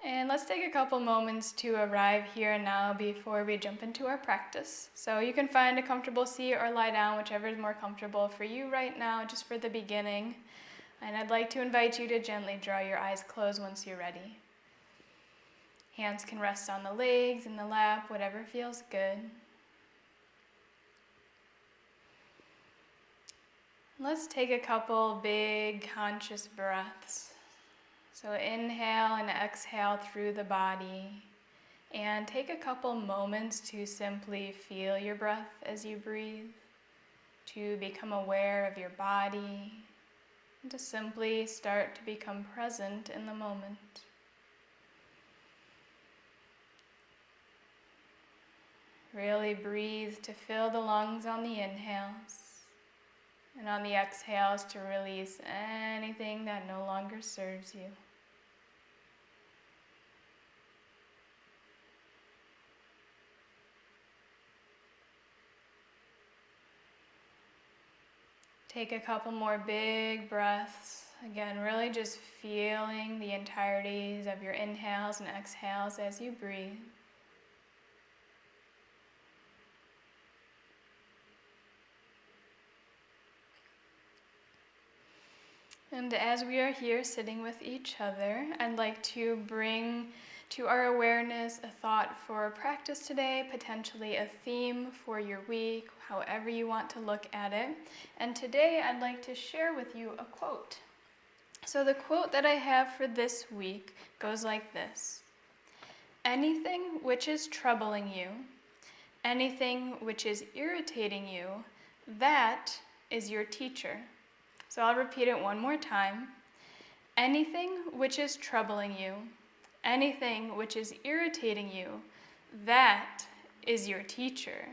And let's take a couple moments to arrive here and now before we jump into our practice. So you can find a comfortable seat or lie down, whichever is more comfortable for you right now, just for the beginning. And I'd like to invite you to gently draw your eyes closed once you're ready. Hands can rest on the legs, in the lap, whatever feels good. Let's take a couple big conscious breaths. So inhale and exhale through the body, and take a couple moments to simply feel your breath as you breathe, to become aware of your body, and to simply start to become present in the moment. Really breathe to fill the lungs on the inhales, and on the exhales to release anything that no longer serves you. Take a couple more big breaths. Again, really just feeling the entireties of your inhales and exhales as you breathe. And as we are here sitting with each other, I'd like to bring to our awareness a thought for practice today, potentially a theme for your week, however you want to look at it. And today I'd like to share with you a quote. So the quote that I have for this week goes like this: anything which is troubling you, anything which is irritating you, that is your teacher. So I'll repeat it one more time. Anything which is troubling you, anything which is irritating you, that is your teacher.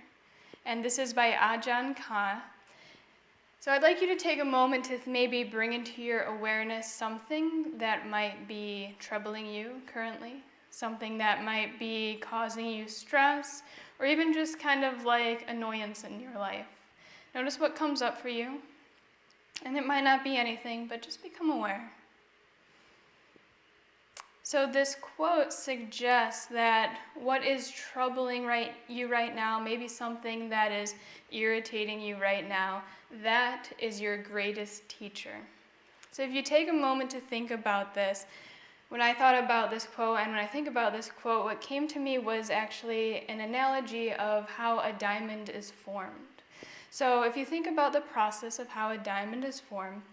And this is by Ajahn Chah. So I'd like you to take a moment to maybe bring into your awareness something that might be troubling you currently, something that might be causing you stress, or even just kind of like annoyance in your life. Notice what comes up for you. And it might not be anything, but just become aware. So this quote suggests that what is troubling you right now, maybe something that is irritating you right now, that is your greatest teacher. So if you take a moment to think about this, when I thought about this quote and when I think about this quote, what came to me was actually an analogy of how a diamond is formed. So if you think about the process of how a diamond is formed,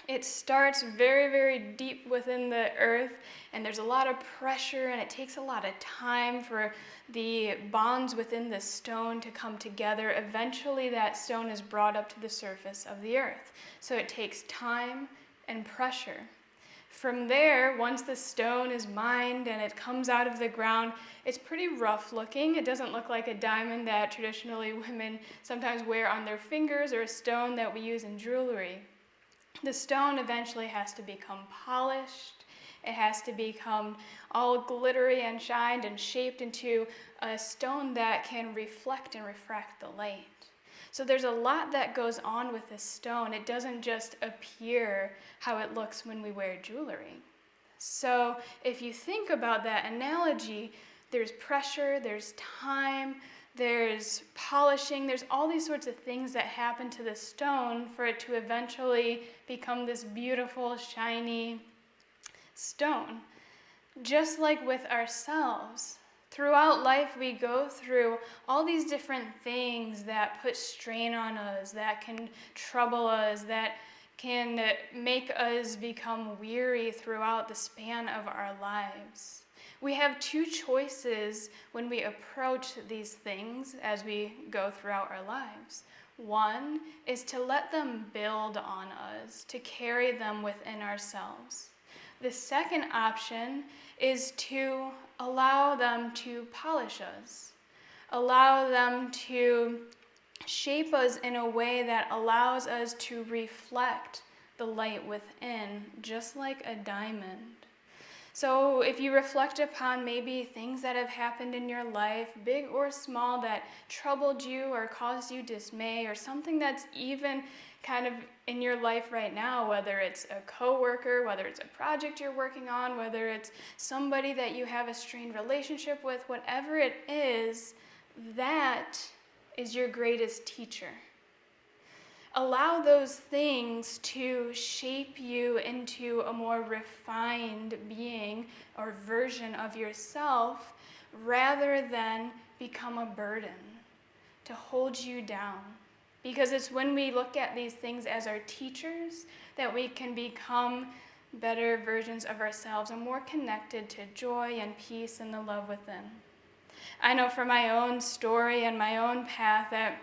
it starts very, very deep within the earth, and there's a lot of pressure, and it takes a lot of time for the bonds within the stone to come together. Eventually, that stone is brought up to the surface of the earth. So it takes time and pressure. From there, once the stone is mined and it comes out of the ground, it's pretty rough looking. It doesn't look like a diamond that traditionally women sometimes wear on their fingers, or a stone that we use in jewelry. The stone eventually has to become polished. It has to become all glittery and shined and shaped into a stone that can reflect and refract the light. So there's a lot that goes on with this stone. It doesn't just appear how it looks when we wear jewelry. So if you think about that analogy, there's pressure, there's time, there's polishing, there's all these sorts of things that happen to the stone for it to eventually become this beautiful, shiny stone. Just like with ourselves, throughout life we go through all these different things that put strain on us, that can trouble us, that can make us become weary throughout the span of our lives. We have two choices when we approach these things as we go throughout our lives. One is to let them build on us, to carry them within ourselves. The second option is to allow them to polish us, allow them to shape us in a way that allows us to reflect the light within, just like a diamond. So if you reflect upon maybe things that have happened in your life, big or small, that troubled you or caused you dismay, or something that's even kind of in your life right now, whether it's a coworker, whether it's a project you're working on, whether it's somebody that you have a strained relationship with, whatever it is, that is your greatest teacher. Allow those things to shape you into a more refined being or version of yourself rather than become a burden to hold you down. Because it's when we look at these things as our teachers that we can become better versions of ourselves and more connected to joy and peace and the love within. I know from my own story and my own path that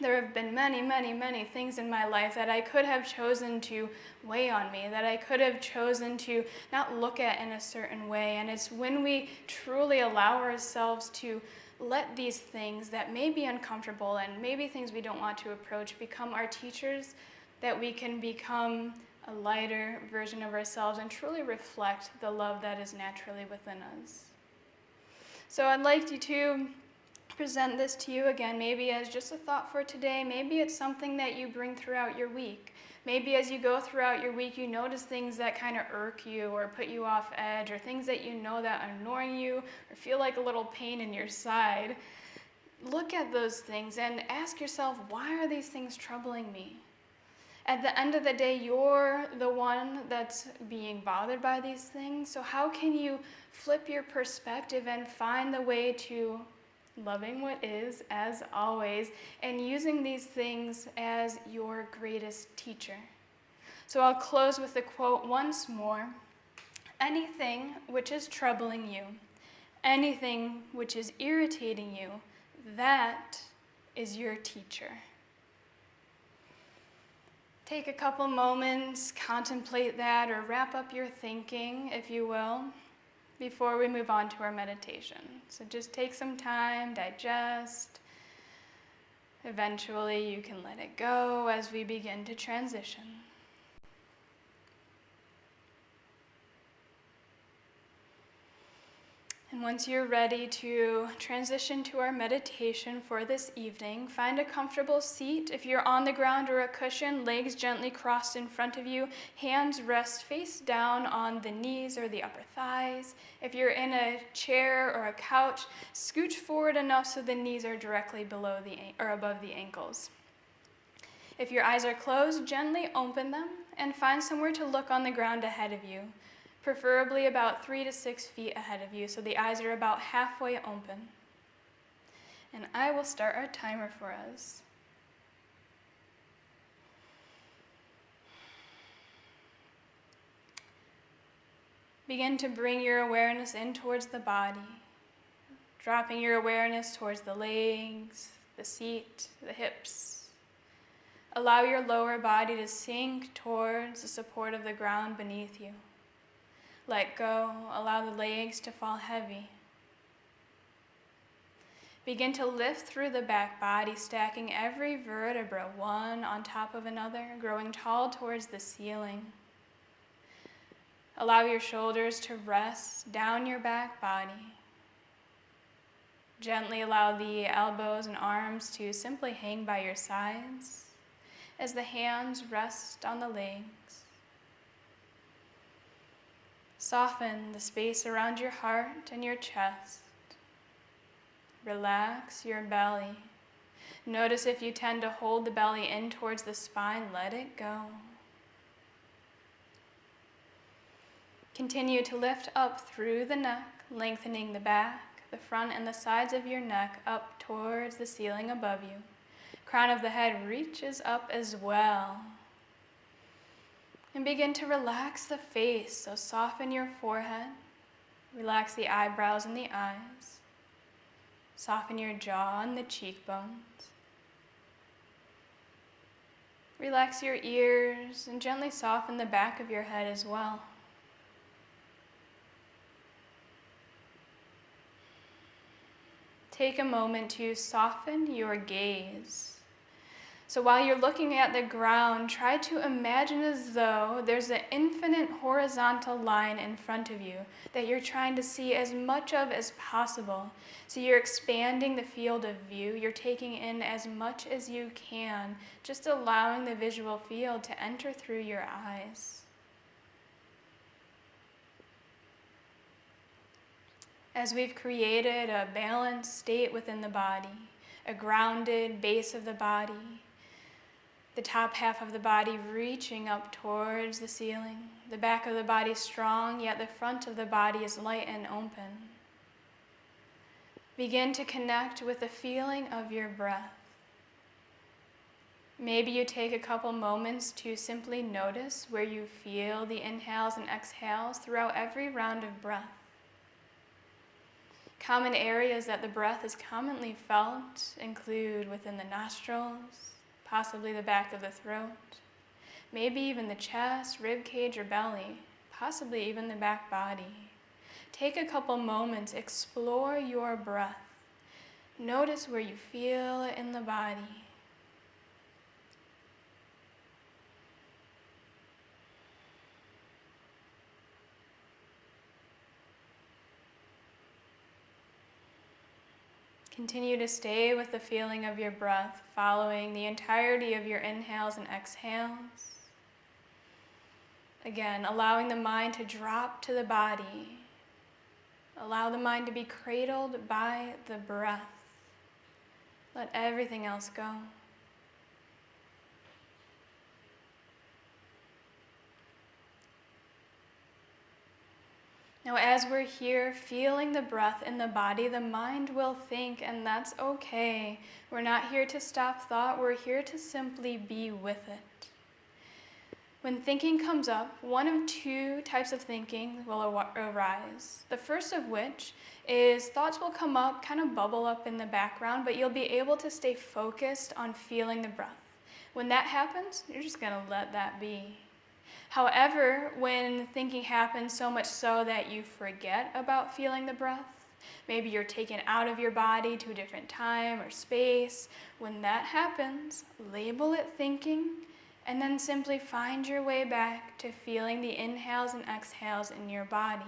there have been many, many, many things in my life that I could have chosen to weigh on me, that I could have chosen to not look at in a certain way. And it's when we truly allow ourselves to let these things that may be uncomfortable and maybe things we don't want to approach become our teachers, that we can become a lighter version of ourselves and truly reflect the love that is naturally within us. So I'd like you to present this to you again, maybe as just a thought for today. Maybe it's something that you bring throughout your week. Maybe as you go throughout your week, you notice things that kind of irk you or put you off edge, or things that you know that are annoying you or feel like a little pain in your side. Look at those things and ask yourself, why are these things troubling me? At the end of the day, you're the one that's being bothered by these things. So how can you flip your perspective and find the way to loving what is, as always, and using these things as your greatest teacher? So I'll close with a quote once more. Anything which is troubling you, anything which is irritating you, that is your teacher. Take a couple moments, contemplate that, or wrap up your thinking, if you will, before we move on to our meditation. So just take some time, digest. Eventually you can let it go as we begin to transition. And once you're ready to transition to our meditation for this evening, find a comfortable seat. If you're on the ground or a cushion, legs gently crossed in front of you, hands rest face down on the knees or the upper thighs. If you're in a chair or a couch, scooch forward enough so the knees are directly below or above the ankles. If your eyes are closed, gently open them and find somewhere to look on the ground ahead of you, preferably about 3 to 6 feet ahead of you, so the eyes are about halfway open. And I will start our timer for us. Begin to bring your awareness in towards the body, dropping your awareness towards the legs, the seat, the hips. Allow your lower body to sink towards the support of the ground beneath you. Let go, allow the legs to fall heavy. Begin to lift through the back body, stacking every vertebra one on top of another, growing tall towards the ceiling. Allow your shoulders to rest down your back body. Gently allow the elbows and arms to simply hang by your sides as the hands rest on the legs. Soften the space around your heart and your chest. Relax your belly. Notice if you tend to hold the belly in towards the spine, let it go. Continue to lift up through the neck, lengthening the back, the front, and the sides of your neck up towards the ceiling above you. Crown of the head reaches up as well. And begin to relax the face, so soften your forehead, relax the eyebrows and the eyes, soften your jaw and the cheekbones. Relax your ears and gently soften the back of your head as well. Take a moment to soften your gaze. So while you're looking at the ground, try to imagine as though there's an infinite horizontal line in front of you that you're trying to see as much of as possible. So you're expanding the field of view. You're taking in as much as you can, just allowing the visual field to enter through your eyes. As we've created a balanced state within the body, a grounded base of the body, the top half of the body reaching up towards the ceiling. The back of the body strong, yet the front of the body is light and open. Begin to connect with the feeling of your breath. Maybe you take a couple moments to simply notice where you feel the inhales and exhales throughout every round of breath. Common areas that the breath is commonly felt include within the nostrils, possibly the back of the throat, maybe even the chest, rib cage, or belly, possibly even the back body. Take a couple moments, explore your breath. Notice where you feel it in the body. Continue to stay with the feeling of your breath, following the entirety of your inhales and exhales. Again, allowing the mind to drop to the body. Allow the mind to be cradled by the breath. Let everything else go. Now, as we're here feeling the breath in the body, the mind will think, and that's okay. We're not here to stop thought, we're here to simply be with it. When thinking comes up, one of two types of thinking will arise. The first of which is thoughts will come up, kind of bubble up in the background, but you'll be able to stay focused on feeling the breath. When that happens, you're just going to let that be. However, when thinking happens so much so that you forget about feeling the breath, maybe you're taken out of your body to a different time or space, when that happens, label it thinking, and then simply find your way back to feeling the inhales and exhales in your body.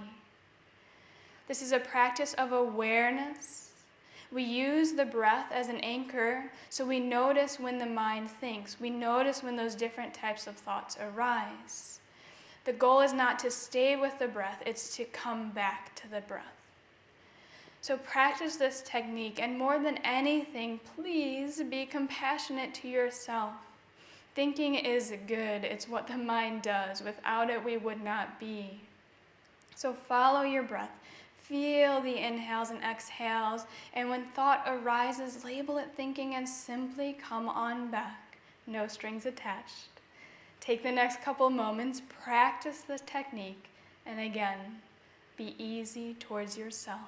This is a practice of awareness. We use the breath as an anchor, so we notice when the mind thinks. We notice when those different types of thoughts arise. The goal is not to stay with the breath, it's to come back to the breath. So practice this technique, and more than anything, please be compassionate to yourself. Thinking is good, it's what the mind does. Without it, we would not be. So follow your breath. Feel the inhales and exhales, and when thought arises, label it thinking and simply come on back. No strings attached. Take the next couple moments, practice this technique, and again, be easy towards yourself.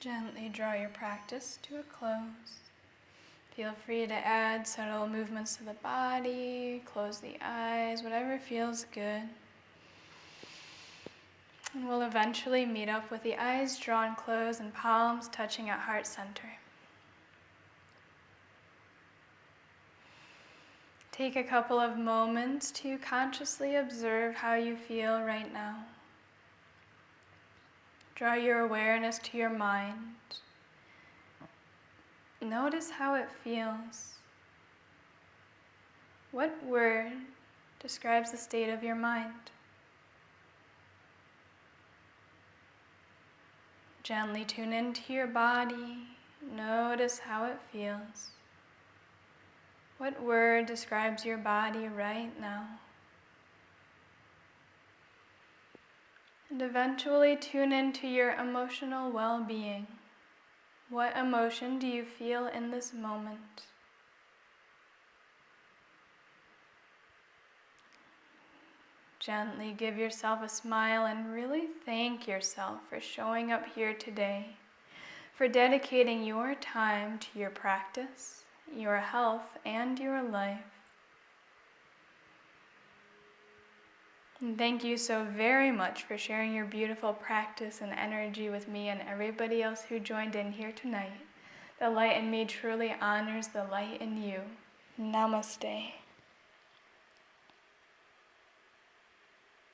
Gently draw your practice to a close. Feel free to add subtle movements to the body, close the eyes, whatever feels good. And we'll eventually meet up with the eyes drawn closed and palms touching at heart center. Take a couple of moments to consciously observe how you feel right now. Draw your awareness to your mind. Notice how it feels. What word describes the state of your mind? Gently tune into your body. Notice how it feels. What word describes your body right now? And eventually tune into your emotional well-being. What emotion do you feel in this moment? Gently give yourself a smile and really thank yourself for showing up here today, for dedicating your time to your practice, your health, and your life. And thank you so very much for sharing your beautiful practice and energy with me and everybody else who joined in here tonight. The light in me truly honors the light in you. Namaste.